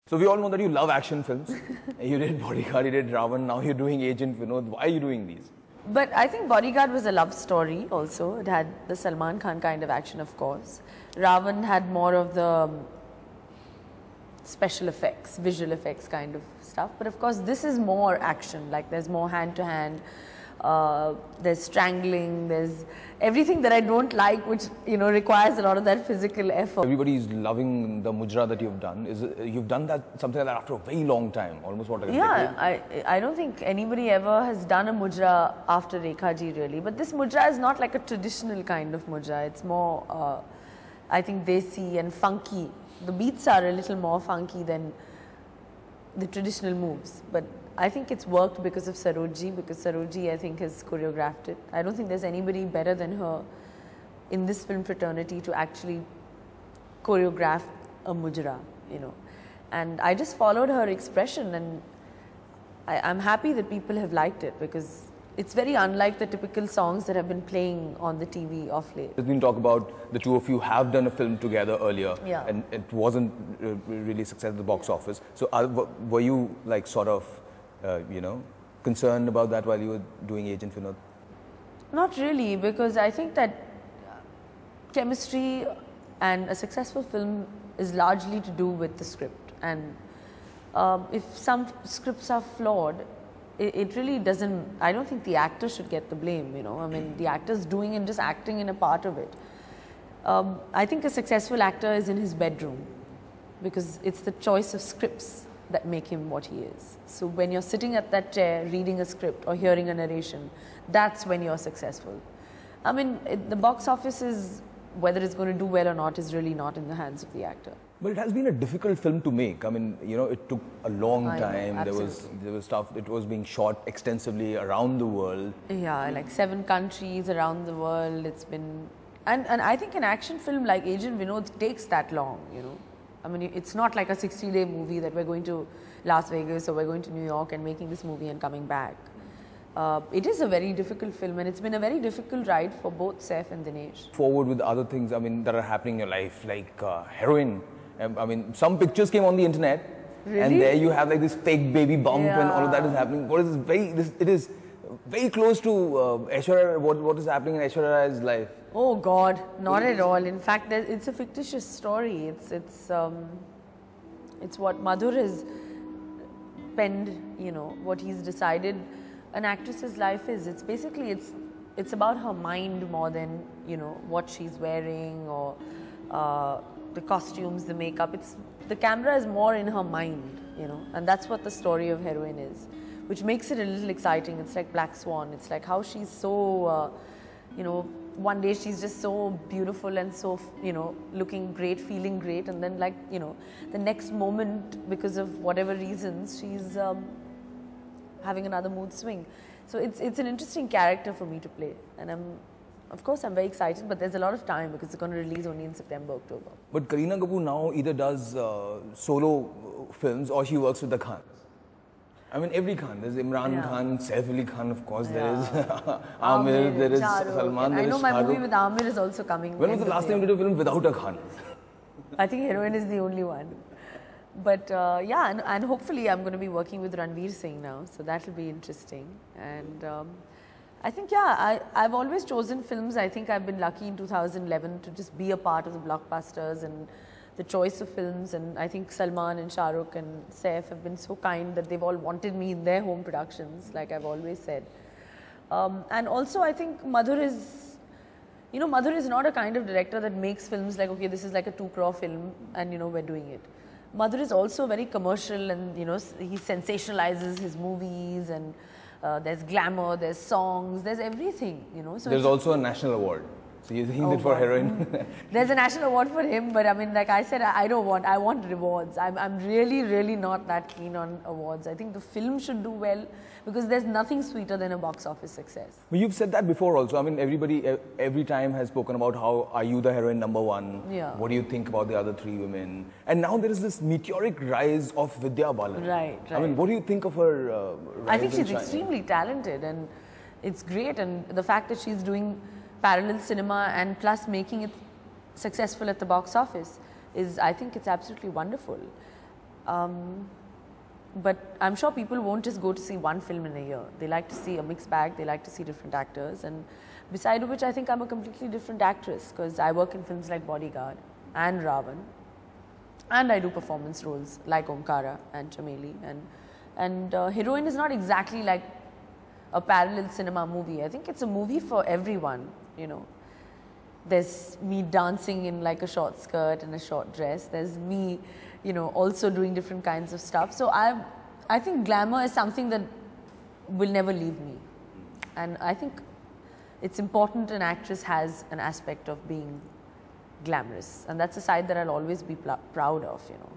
So we all know that you love action films. You did Bodyguard, you did Ravan, now you're doing Agent Vinod. Why are you doing these? But I think Bodyguard was a love story also. It had the Salman Khan kind of action, of course. Ravan had more of the special effects, visual effects kind of stuff. But of course, this is more action. Like there's more hand-to-hand. There's strangling. There's everything that I don't like, which requires a lot of that physical effort. Everybody is loving the mujra that you've done. You've done something like that after a very long time, almost what? I don't think anybody ever has done a mujra after Rekha ji really. But this mujra is not like a traditional kind of mujra. It's more, I think, desi and funky. The beats are a little more funky than the traditional moves. But I think it's worked because of Saroj, because Saroj, I think, has choreographed it. I don't think there's anybody better than her in this film fraternity to actually choreograph a mujra, And I just followed her expression, and I'm happy that people have liked it, because it's very unlike the typical songs that have been playing on the TV of late. There's been talk about the two of you have done a film together earlier, and it wasn't really successful at the box office. So were you like sort of concerned about that while you were doing Agent Vinod? Not really, because I think that chemistry and a successful film is largely to do with the script. And if some scripts are flawed, it really doesn't, I don't think the actor should get the blame, I mean, the actor's doing and just acting in a part of it. I think a successful actor is in his bedroom, because it's the choice of scripts that make him what he is. So when you're sitting at that chair reading a script or hearing a narration, that's when you're successful. I mean, the box office is, whether it's going to do well or not, is really not in the hands of the actor. But it has been a difficult film to make. I mean, it took a long time. There was stuff, it was being shot extensively around the world. Yeah, like 7 countries around the world. It's been, and I think an action film like Agent Vinod takes that long, I mean, it's not like a 60-day movie that we're going to Las Vegas or we're going to New York and making this movie and coming back. It is a very difficult film, and it's been a very difficult ride for both Saif and Dinesh. Forward with other things, I mean, that are happening in your life, like heroin. I mean, some pictures came on the internet, really? And there you have like this fake baby bump and all of that is happening. What is this? It is very close to Aishwarya, what is happening in Aishwarya's life. Oh God, not at all. In fact, it's a fictitious story. It's what Madhur has penned, what he's decided an actress's life is. It's basically, it's about her mind more than, what she's wearing or the costumes, the makeup. The camera is more in her mind, and that's what the story of Heroine is, which makes it a little exciting. It's like Black Swan. It's like how she's so, one day she's just so beautiful and so, looking great, feeling great. And then the next moment, because of whatever reasons, she's having another mood swing. So it's an interesting character for me to play. And of course, I'm very excited, but there's a lot of time because it's going to release only in September, October. But Kareena Kapoor now either does solo films or she works with the Khans. I mean, every Khan. There's Imran Khan, Saif Ali Khan, of course. There is Amir, there is Salman, there is I know my movie with Amir is also coming. When was the last time you did a film without a Khan? I think Heroine is the only one. But and hopefully I'm going to be working with Ranveer Singh now. So that will be interesting. And I think, I've always chosen films. I think I've been lucky in 2011 to just be a part of the blockbusters and the choice of films, and I think Salman and Shah Rukh and Saif have been so kind that they've all wanted me in their home productions, like I've always said. And also I think Madhur is, Madhur is not a kind of director that makes films like, okay, this is like a 2 crore film and we're doing it. Madhur is also very commercial, and he sensationalizes his movies, and there's glamour, there's songs, there's everything, So there's also a national award. So you think that for Heroine? There's a national award for him, but I mean, like I said, I want rewards. I'm really, really not that keen on awards. I think the film should do well, because there's nothing sweeter than a box office success. But you've said that before also. I mean, everybody, every time has spoken about how are you the heroine #1? Yeah. What do you think about the other 3 women? And now there is this meteoric rise of Vidya Balan. Right. I mean, what do you think of her rise? I think she's extremely talented, and it's great. And the fact that she's doing parallel cinema and plus making it successful at the box office is, I think it's absolutely wonderful. But I'm sure people won't just go to see one film in a year. They like to see a mixed bag, they like to see different actors, and beside which I think I'm a completely different actress because I work in films like Bodyguard and Ravan, and I do performance roles like Omkara and Chameli, and Heroine is not exactly like a parallel cinema movie. I think it's a movie for everyone, you know. There's me dancing in like a short skirt and a short dress. There's me, you know, also doing different kinds of stuff. So I think glamour is something that will never leave me. And I think it's important an actress has an aspect of being glamorous. And that's a side that I'll always be proud of, you know.